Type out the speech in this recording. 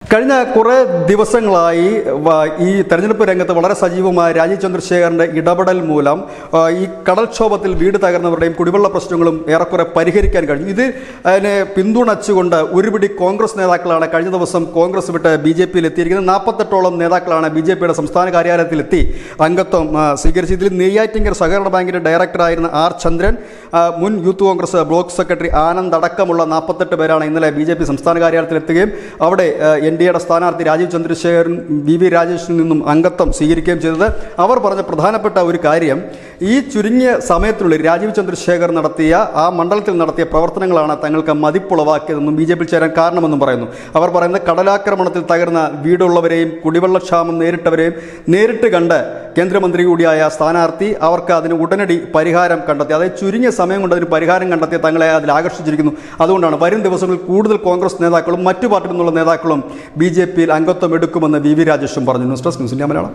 കഴിഞ്ഞ കുറേ ദിവസങ്ങളായി ഈ തെരഞ്ഞെടുപ്പ് രംഗത്ത് വളരെ സജീവമായ രാജീവ് ചന്ദ്രശേഖറിൻ്റെ ഇടപെടൽ മൂലം ഈ കടൽക്ഷോഭത്തിൽ വീട് തകർന്നവരുടെയും കുടിവെള്ള പ്രശ്നങ്ങളും ഏറെക്കുറെ പരിഹരിക്കാൻ കഴിഞ്ഞു. അതിനെ പിന്തുണച്ചുകൊണ്ട് ഒരുപിടി കോൺഗ്രസ് നേതാക്കളാണ് കഴിഞ്ഞ ദിവസം കോൺഗ്രസ് വിട്ട് BJP-യിൽ എത്തിയിരിക്കുന്നത്. 48ഓളം നേതാക്കളാണ് BJP-യുടെ സംസ്ഥാന കാര്യാലയത്തിലെത്തി അംഗത്വം സ്വീകരിച്ചു. ഇതിൽ നെയ്യാറ്റിങ്കര സഹകരണ ബാങ്കിൻ്റെ ഡയറക്ടറായിരുന്ന R. ചന്ദ്രൻ, മുൻ youth Congress block secretary Anand അടക്കമുള്ള 48 പേരാണ് ഇന്നലെ BJP സംസ്ഥാന കാര്യാലയത്തിലെത്തുകയും അവിടെ NDAയുടെ സ്ഥാനാർത്ഥി രാജീവ് ചന്ദ്രശേഖരൻ VV രാജേഷിൽ നിന്നും അംഗത്വം സ്വീകരിക്കുകയും ചെയ്തത്. അവർ പറഞ്ഞ പ്രധാനപ്പെട്ട ഒരു കാര്യം, ഈ ചുരുങ്ങിയ സമയത്തിനുള്ളിൽ രാജീവ് ചന്ദ്രശേഖർ നടത്തിയ ആ മണ്ഡലത്തിൽ നടത്തിയ പ്രവർത്തനങ്ങളാണ് തങ്ങൾക്ക് മതിപ്പുളവാക്കിയതെന്നും BJP-യിൽ ചേരാൻ കാരണമെന്നും പറയുന്നു. അവർ പറയുന്നത് കടലാക്രമണത്തിൽ തകർന്ന വീടുള്ളവരെയും കുടിവെള്ളക്ഷാമം നേരിട്ടവരെയും നേരിട്ട് കണ്ട് കേന്ദ്രമന്ത്രി കൂടിയായ സ്ഥാനാർത്ഥി അവർക്ക് അതിന് ഉടനടി പരിഹാരം കണ്ടെത്തി. അതായത് ചുരുങ്ങിയ സമയം കൊണ്ട് അതിന് പരിഹാരം കണ്ടെത്തി തങ്ങളെ അതിൽ ആകർഷിച്ചിരിക്കുന്നു. അതുകൊണ്ടാണ് വരും ദിവസങ്ങളിൽ കൂടുതൽ കോൺഗ്രസ് നേതാക്കളും മറ്റു പാർട്ടിയിൽ നിന്നുള്ള നേതാക്കളും BJP-യിൽ അംഗത്വം എടുക്കുമെന്ന് VV രാജേഷും പറഞ്ഞു. News desk news India Malayalam.